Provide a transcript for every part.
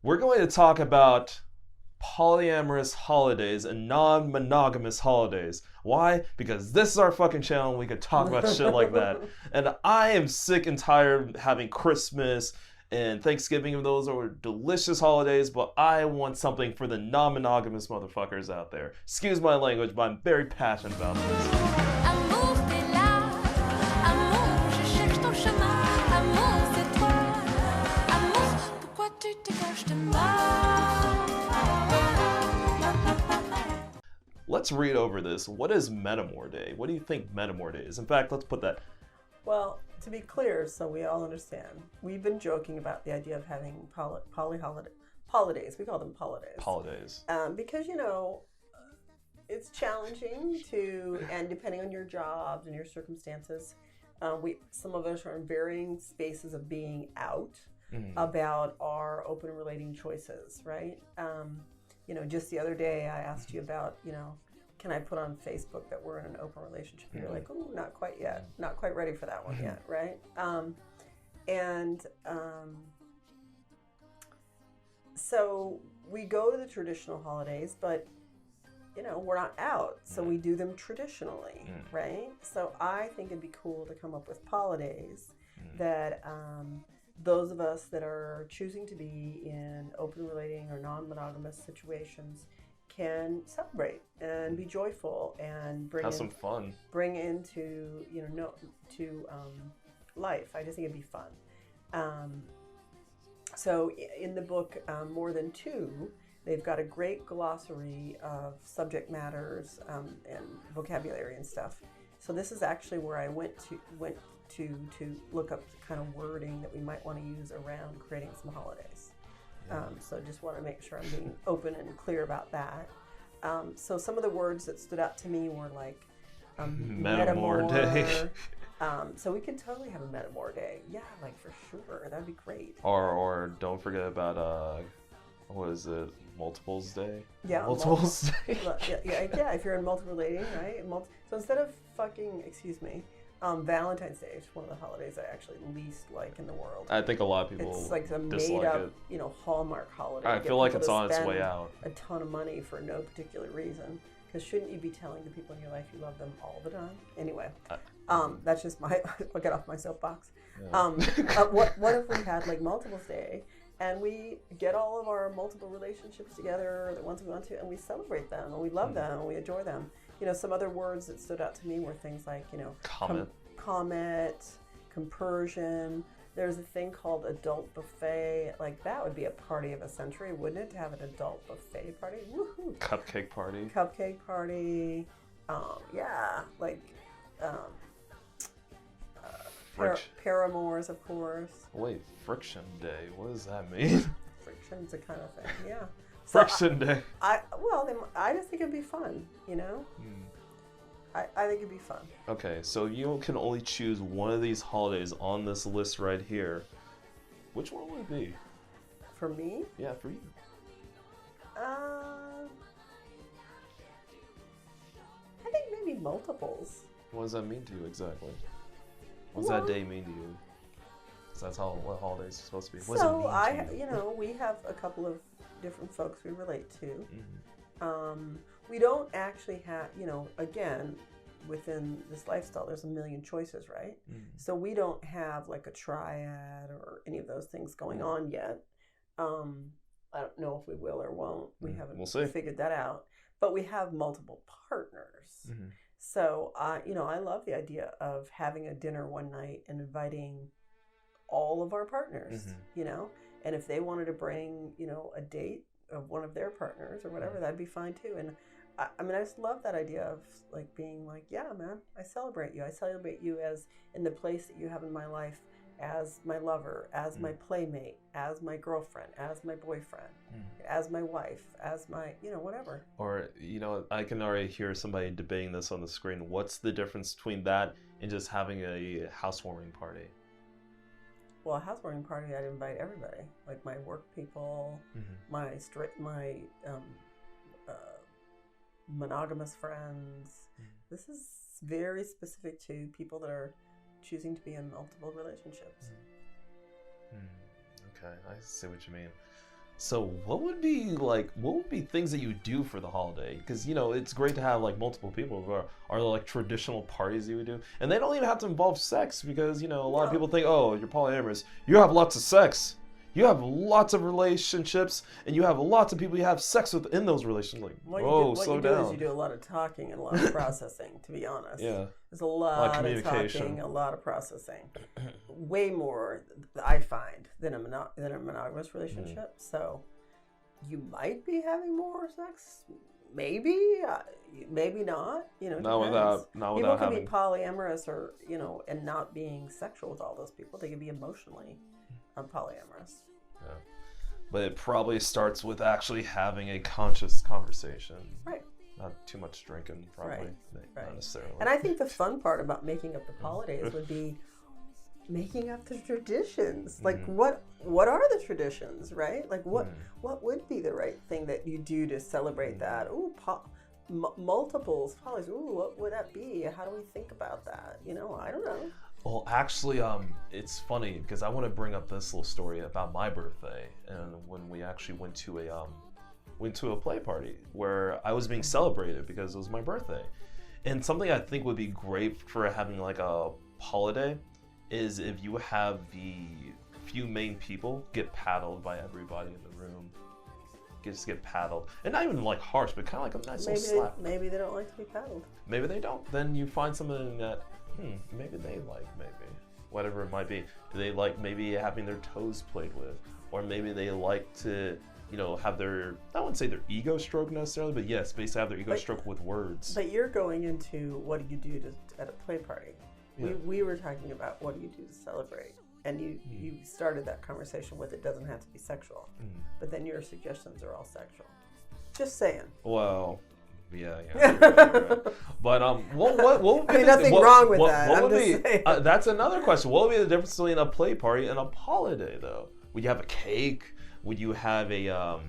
We're going to talk about polyamorous holidays and non-monogamous holidays. Why? Because this is our fucking channel and we can talk about shit like that. And I am sick and tired of having Christmas and Thanksgiving, and those are delicious holidays, but I want something for the non-monogamous motherfuckers out there. Excuse my language, but I'm very passionate about this. Amour, t'es là. Amour, je cherche ton chemin. Amour, c'est toi. Amour, pourquoi tu te caches de moi? Let's read over this. What is Metamor Day? What do you think Metamor Day is? In fact, let's put that. Well, to be clear, so we all understand, we've been joking about the idea of having polydays. We call them polydays. Holidays. Because, it's challenging and depending on your jobs and your circumstances, some of us are in varying spaces of being out about our open relating choices, right? Just the other day I asked you about, can I put on Facebook that we're in an open relationship? And you're like, oh, not quite yet. Not quite ready for that one yet, right? So we go to the traditional holidays, but, we're not out. So we do them traditionally, right? So I think it'd be cool to come up with polydays that those of us that are choosing to be in open relating or non-monogamous situations can celebrate and be joyful and Have some fun. Bring into life. I just think it'd be fun. So in the book More Than Two, they've got a great glossary of subject matters and vocabulary and stuff. So this is actually where I went to look up the kind of wording that we might want to use around creating some holidays. So just want to make sure I'm being open and clear about that. So some of the words that stood out to me were like Metamor Day. So we could totally have a Metamor Day. Yeah, like for sure. That'd be great. Or don't forget about what is it? Multiples Day? Yeah. Multiples Day. Yeah, if you're in multiple relating, right? So instead of Valentine's Day is one of the holidays I actually least like in the world. I think a lot of people it's like a dislike made-up, it. Hallmark holiday. I feel like it's on its way out. A ton of money for no particular reason. Because shouldn't you be telling the people in your life you love them all the time? Anyway, that's just I'll get off my soapbox. Yeah. What if we had like Multiples Day and we get all of our multiple relationships together, the ones we want to, and we celebrate them and we love them and we enjoy them. Some other words that stood out to me were things like, comet, compersion. There's a thing called adult buffet. Like that would be a party of a century, wouldn't it? To have an adult buffet party. Woohoo! Cupcake party. Paramours, of course. Wait, Friction Day. What does that mean? Friction's a kind of thing, yeah. Friction Day. I just think it'd be fun, I think it'd be fun. Okay, so you can only choose one of these holidays on this list right here. Which one would it be? For me? Yeah, for you. I think maybe multiples. What does that mean to you exactly? What does that day mean to you? Because that's what holidays are supposed to be. What does it mean to you? We have a couple of different folks we relate to. We don't actually have, again, within this lifestyle, there's a million choices, right? So we don't have like a triad or any of those things going on yet. I don't know if we will or won't. We haven't figured that out. But we have multiple partners. So, I love the idea of having a dinner one night and inviting all of our partners, and if they wanted to bring, a date of one of their partners or whatever, that'd be fine too. And I just love that idea of like being like, yeah, man, I celebrate you. I celebrate you as in the place that you have in my life as my lover, as my playmate, as my girlfriend, as my boyfriend, as my wife, as my, whatever. Or, I can already hear somebody debating this on the screen. What's the difference between that and just having a housewarming party? Well, a housewarming party, I'd invite everybody, like my work people, my monogamous friends. This is very specific to people that are choosing to be in multiple relationships. Okay, I see what you mean. So what would be things that you do for the holiday? Because it's great to have like multiple people. Are there like traditional parties you would do? And they don't even have to involve sex, because a lot of people think, oh, you're polyamorous, you have lots of sex, you have lots of relationships, and you have lots of people you have sex with in those relationships. Like, whoa, slow down. What you do is you do a lot of talking and a lot of processing. To be honest, Yeah, there's a lot of communication. talking, a lot of processing, way more I find than a monogamous relationship. So you might be having more sex, maybe, maybe not. Not depends. without People can having. be polyamorous, or and not being sexual with all those people. They can be emotionally polyamorous. Yeah. But it probably starts with actually having a conscious conversation. Right. Not too much drinking, probably. Right. Not necessarily. And I think the fun part about making up the holidays would be making up the traditions. Like, what are the traditions, right? Like, what would be the right thing that you do to celebrate that? Ooh, multiples, polys. Ooh, what would that be? How do we think about that? I don't know. Well, actually, it's funny because I want to bring up this little story about my birthday, and when we actually went to a play party where I was being celebrated because it was my birthday. And something I think would be great for having like a holiday is if you have the few main people get paddled by everybody in the room. Just get paddled, and not even like harsh, but kind of like a nice little slap. Maybe they don't like to be paddled. Maybe they don't. Then you find something that maybe they like, whatever it might be. Do they like maybe having their toes played with, or maybe they like to have their, I wouldn't say their ego stroked necessarily, but yes, basically have their ego stroked with words. But you're going into what do you do at a play party? Yeah. We were talking about what do you do to celebrate, and you started that conversation with it doesn't have to be sexual, but then your suggestions are all sexual. Just saying. Well, yeah. Right. But what would be nothing wrong with that. What would be? That's another question. What would be the difference between a play party and a holiday, though? Would you have a cake? Would you have a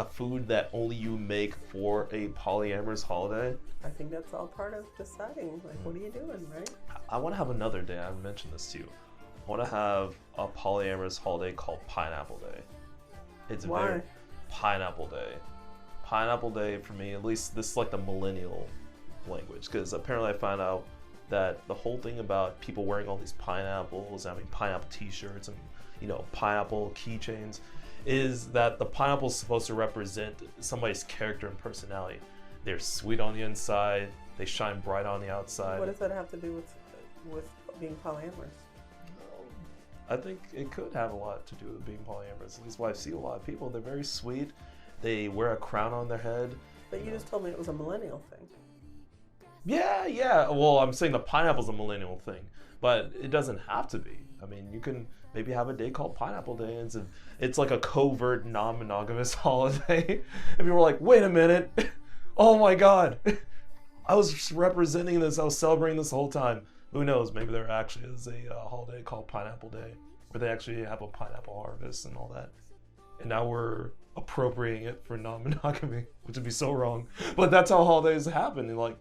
food that only you make for a polyamorous holiday? I think that's all part of deciding, like, what are you doing, right? I want to have another day. I mentioned this to you. I want to have a polyamorous holiday called Pineapple Day. It's Why? Pineapple Day. Pineapple Day, for me, at least this is like the millennial language, because apparently I found out that the whole thing about people wearing all these pineapples, having pineapple t-shirts and pineapple keychains, is that the pineapple is supposed to represent somebody's character and personality. They're sweet on the inside, they shine bright on the outside. What does that have to do with being polyamorous? I think it could have a lot to do with being polyamorous. At least why I see a lot of people. They're very sweet. They wear a crown on their head. But you just told me it was a millennial thing. Yeah. Well, I'm saying the pineapple's a millennial thing, but it doesn't have to be. I mean, you can maybe have a day called Pineapple Day, and it's like a covert non-monogamous holiday. And people are like, wait a minute, oh my God, I was representing this, I was celebrating this the whole time. Who knows, maybe there actually is a holiday called Pineapple Day, where they actually have a pineapple harvest and all that. And now we're appropriating it for non-monogamy, which would be so wrong. But that's how holidays happen. And like,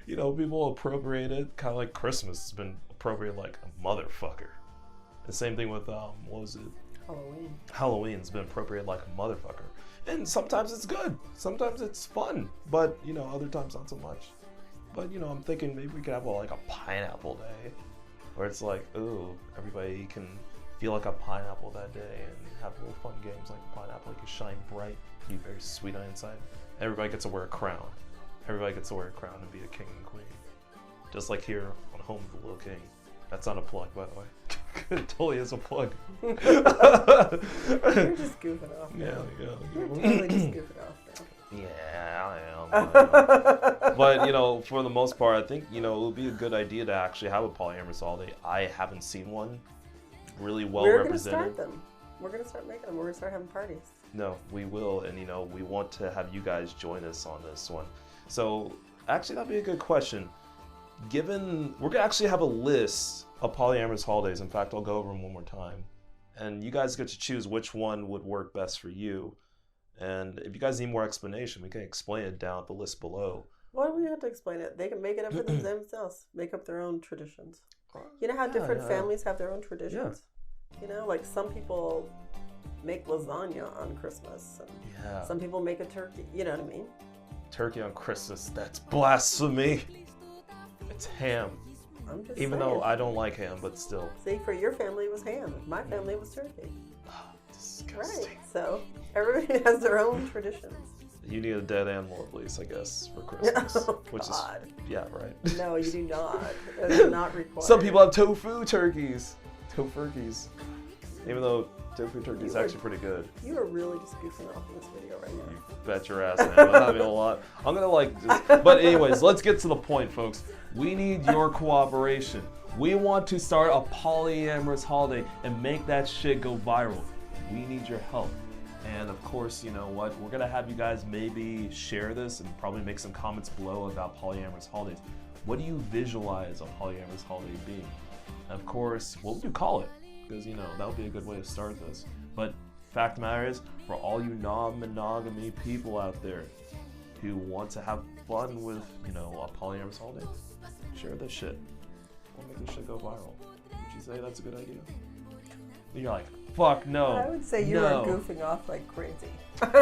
people appropriate it, kind of like Christmas has been appropriated like a motherfucker. The same thing with, what was it? Halloween. Halloween's been appropriated like a motherfucker. And sometimes it's good. Sometimes it's fun. But, other times not so much. But, I'm thinking maybe we could have like a pineapple day. Where it's like, ooh, everybody can feel like a pineapple that day and have little fun games like pineapple. You can shine bright, be very sweet on the inside. Everybody gets to wear a crown. Everybody gets to wear a crown and be a king and queen. Just like here on Home of the Little King. That's not a plug, by the way. It totally is a plug. You're just goofing off. Yeah, You're totally just goofing off now. Yeah, I am. But, for the most part, I think, it would be a good idea to actually have a polyamorous holiday. I haven't seen one really well represented. We're going to start them. We're going to start making them. We're going to start having parties. No, we will. And, we want to have you guys join us on this one. So, actually, that'd be a good question. We're going to actually have a list of polyamorous holidays. In fact, I'll go over them one more time. And you guys get to choose which one would work best for you. And if you guys need more explanation, we can explain it down at the list below. Why do we have to explain it? They can make it up for themselves. Make up their own traditions. You know how different families have their own traditions? Yeah. Like some people make lasagna on Christmas. And Yeah. some people make a turkey. You know what I mean? Turkey on Christmas, that's blasphemy. It's ham. I'm just Even saying. though I don't like ham, but still. See, for your family it was ham. My family was turkey. Disgusting. Right. So everybody has their own traditions. You need a dead animal at least, I guess, for Christmas. Oh, which God. is, yeah, right. No, you do not. That is not required. Some people have tofu turkeys. Tofurkeys. Even though tofu turkey is actually pretty good. You are really just goofing off in this video right now. You bet your ass I am. I'm having a lot. I'm gonna like just, but anyways, let's get to the point, folks. We need your cooperation. We want to start a polyamorous holiday and make that shit go viral. We need your help. And of course, you know what? We're gonna have you guys maybe share this and probably make some comments below about polyamorous holidays. What do you visualize a polyamorous holiday being? And of course, what would you call it? Because, you know, that would be a good way to start this. But fact of the matter is, for all you non-monogamy people out there who want to have fun with, you know, a polyamorous holiday, share this shit. We'll make this shit go viral. Would you say that's a good idea? You're like, fuck no. I would say you no. are goofing off like crazy.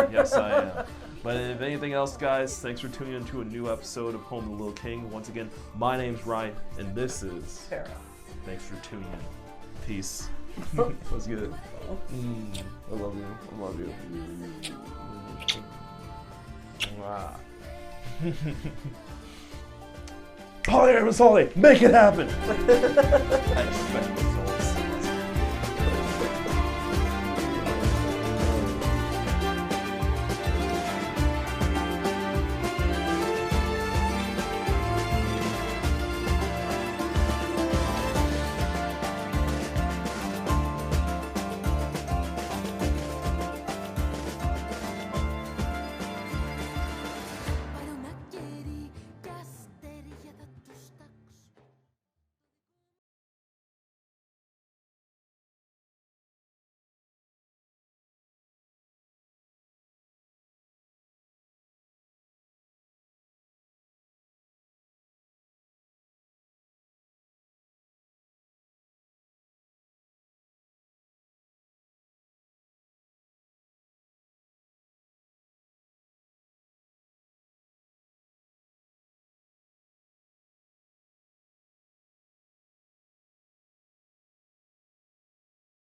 Yes, I am. But if anything else, guys, thanks for tuning in to a new episode of Home of the Little King. Once again, my name's Ryan, and this is Sarah. Thanks for tuning in. Peace. Let's get it. I love you. I love you. Mwah. Polyamorous holiday, make it happen. I expect it.